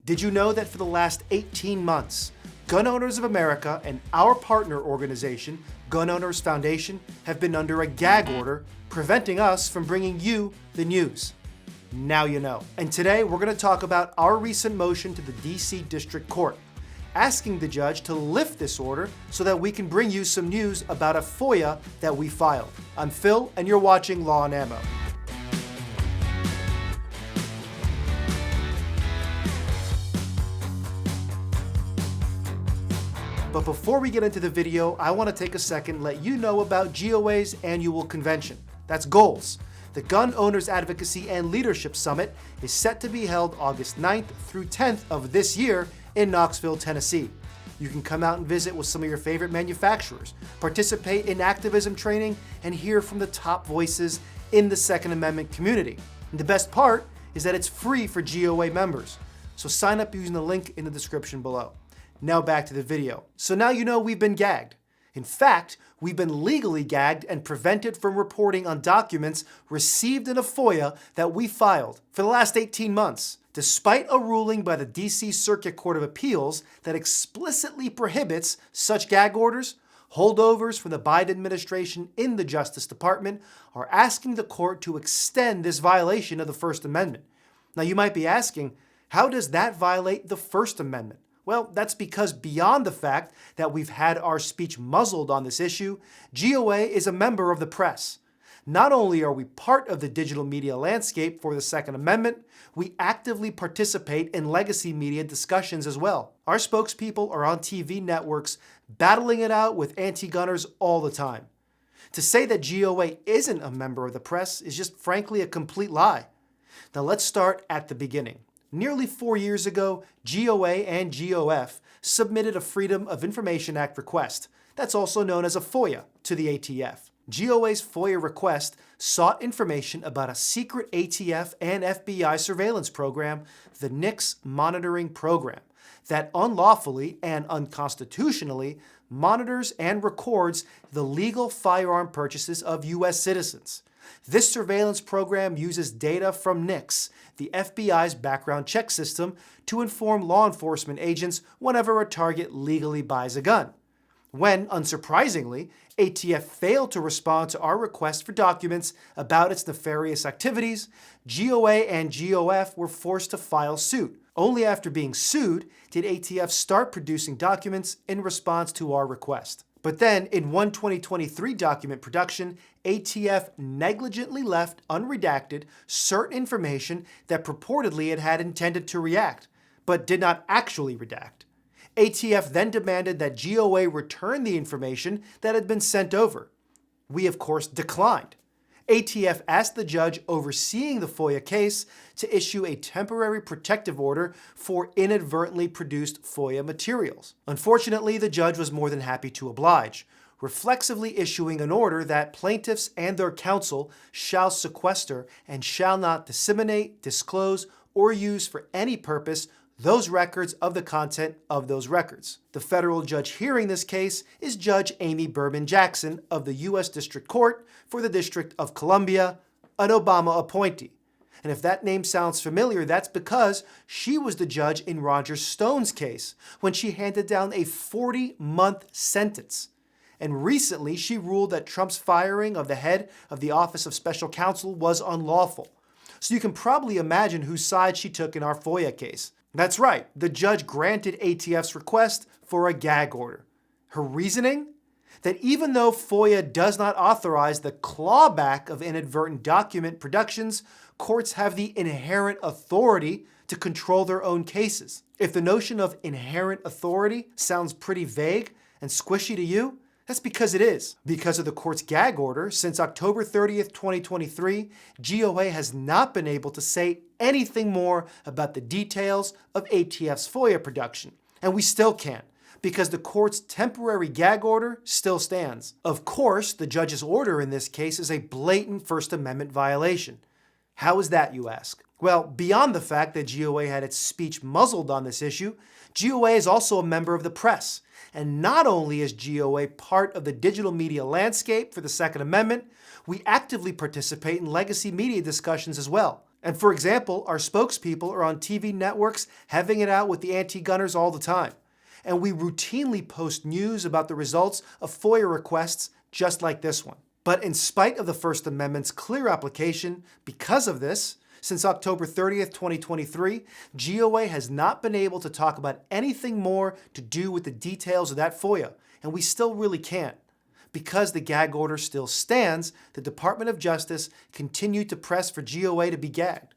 Did you know that for the last 18 months, Gun Owners of America and our partner organization, Gun Owners Foundation, have been under a gag order preventing us from bringing you the news? Now you know. And today we're going to talk about our recent motion to the DC District Court, asking the judge to lift this order so that we can bring you some news about a FOIA that we filed. I'm Phil, and you're watching Law and Ammo. But before we get into the video, I want to take a second and let you know about GOA's annual convention. That's GOALS. The Gun Owners Advocacy and Leadership Summit is set to be held August 9th through 10th of this year in Knoxville, Tennessee. You can come out and visit with some of your favorite manufacturers, participate in activism training, and hear from the top voices in the Second Amendment community. And the best part is that it's free for GOA members. So sign up using the link in the description below. Now back to the video. So now you know we've been gagged. In fact, we've been legally gagged and prevented from reporting on documents received in a FOIA that we filed for the last 18 months, despite a ruling by the DC Circuit Court of Appeals that explicitly prohibits such gag orders. Holdovers from the Biden administration in the Justice Department are asking the court to extend this violation of the First Amendment. Now you might be asking, how does that violate the First Amendment? Well, that's because beyond the fact that we've had our speech muzzled on this issue, GOA is a member of the press. Not only are we part of the digital media landscape for the Second Amendment, we actively participate in legacy media discussions as well. Our spokespeople are on TV networks battling it out with anti-gunners all the time. To say that GOA isn't a member of the press is just frankly a complete lie. Now let's start at the beginning. Nearly 4 years ago, GOA and GOF submitted a Freedom of Information Act request, that's also known as a FOIA, to the ATF. GOA's FOIA request sought information about a secret ATF and FBI surveillance program, the NICS Monitoring Program, that unlawfully and unconstitutionally monitors and records the legal firearm purchases of U.S. citizens. This surveillance program uses data from NICS, the FBI's background check system, to inform law enforcement agents whenever a target legally buys a gun. When, unsurprisingly, ATF failed to respond to our request for documents about its nefarious activities, GOA and GOF were forced to file suit. Only after being sued did ATF start producing documents in response to our request. But then, in one 2023 document production, ATF negligently left unredacted certain information that purportedly it had intended to redact, but did not actually redact. ATF then demanded that GOA return the information that had been sent over. We, of course, declined. ATF asked the judge overseeing the FOIA case to issue a temporary protective order for inadvertently produced FOIA materials. Unfortunately, the judge was more than happy to oblige, reflexively issuing an order that plaintiffs and their counsel shall sequester and shall not disseminate, disclose, or use for any purpose those records of the content of those records. The federal judge hearing this case is Judge Amy Berman Jackson of the U.S. District Court for the District of Columbia, an Obama appointee. And if that name sounds familiar, that's because she was the judge in Roger Stone's case when she handed down a 40-month sentence. And recently, she ruled that Trump's firing of the head of the Office of Special Counsel was unlawful. So you can probably imagine whose side she took in our FOIA case. That's right, the judge granted ATF's request for a gag order. Her reasoning? That even though FOIA does not authorize the clawback of inadvertent document productions, courts have the inherent authority to control their own cases. If the notion of inherent authority sounds pretty vague and squishy to you, that's because it is. Because of the court's gag order, since October 30th, 2023, GOA has not been able to say anything more about the details of ATF's FOIA production. And we still can't, because the court's temporary gag order still stands. Of course, the judge's order in this case is a blatant First Amendment violation. How is that, you ask? Well, beyond the fact that GOA had its speech muzzled on this issue, GOA is also a member of the press. And not only is GOA part of the digital media landscape for the Second Amendment, we actively participate in legacy media discussions as well. And for example, our spokespeople are on TV networks having it out with the anti-gunners all the time. And we routinely post news about the results of FOIA requests just like this one. But in spite of the First Amendment's clear application, because of this, since October 30th, 2023, GOA has not been able to talk about anything more to do with the details of that FOIA, and we still really can't. Because the gag order still stands, the Department of Justice continued to press for GOA to be gagged.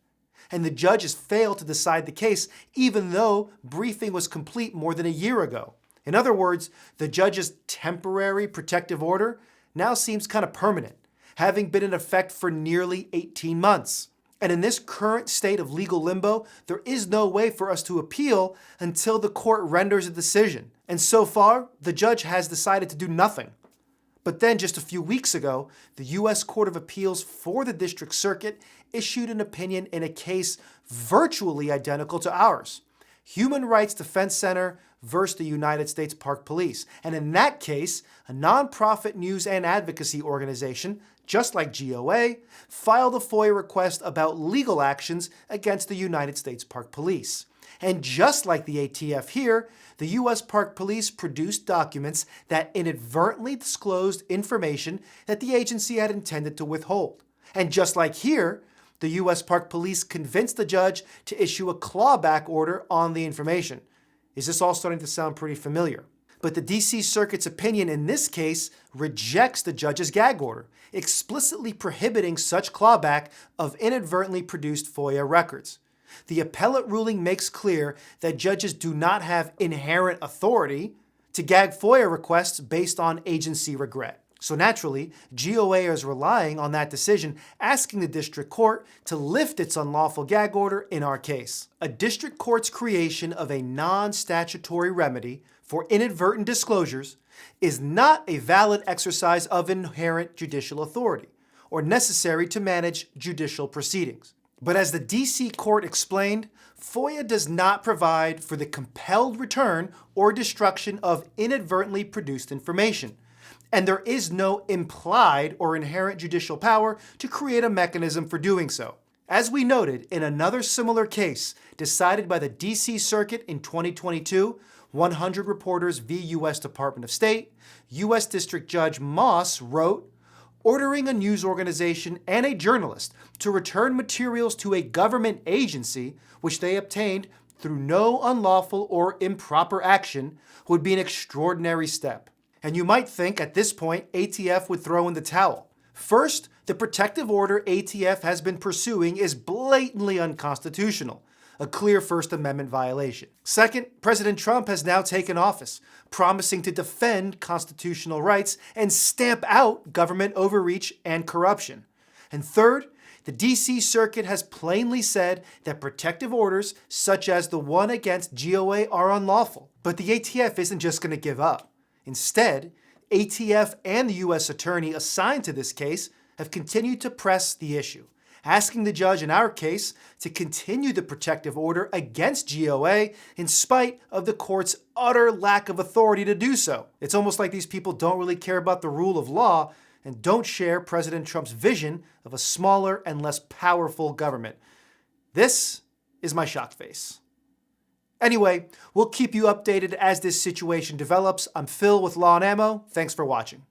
And the judge has failed to decide the case, even though briefing was complete more than a year ago. In other words, the judge's temporary protective order now seems kind of permanent, having been in effect for nearly 18 months. And in this current state of legal limbo, there is no way for us to appeal until the court renders a decision. And so far, the judge has decided to do nothing. But then just a few weeks ago, the U.S. Court of Appeals for the District Circuit issued an opinion in a case virtually identical to ours. Human Rights Defense Center versus the United States Park Police. And in that case, a nonprofit news and advocacy organization, just like GOA, filed a FOIA request about legal actions against the United States Park Police. And just like the ATF here, the U.S. Park Police produced documents that inadvertently disclosed information that the agency had intended to withhold. And just like here, the U.S. Park Police convinced the judge to issue a clawback order on the information. Is this all starting to sound pretty familiar? But the D.C. Circuit's opinion in this case rejects the judge's gag order, explicitly prohibiting such clawback of inadvertently produced FOIA records. The appellate ruling makes clear that judges do not have inherent authority to gag FOIA requests based on agency regret. So naturally, GOA is relying on that decision, asking the district court to lift its unlawful gag order in our case. A district court's creation of a non-statutory remedy for inadvertent disclosures is not a valid exercise of inherent judicial authority or necessary to manage judicial proceedings. But as the D.C. court explained, FOIA does not provide for the compelled return or destruction of inadvertently produced information. And there is no implied or inherent judicial power to create a mechanism for doing so. As we noted in another similar case decided by the D.C. Circuit in 2022, 100 Reporters v. U.S. Department of State, U.S. District Judge Moss wrote, ordering a news organization and a journalist to return materials to a government agency which they obtained through no unlawful or improper action would be an extraordinary step. And you might think at this point ATF would throw in the towel. First, the protective order ATF has been pursuing is blatantly unconstitutional, a clear First Amendment violation. Second, President Trump has now taken office, promising to defend constitutional rights and stamp out government overreach and corruption. And third, the D.C. Circuit has plainly said that protective orders, such as the one against GOA, are unlawful. But the ATF isn't just going to give up. Instead, ATF and the U.S. Attorney assigned to this case have continued to press the issue, asking the judge in our case to continue the protective order against GOA in spite of the court's utter lack of authority to do so. It's almost like these people don't really care about the rule of law and don't share President Trump's vision of a smaller and less powerful government. This is my shock face. Anyway, we'll keep you updated as this situation develops. I'm Phil with Law and Ammo. Thanks for watching.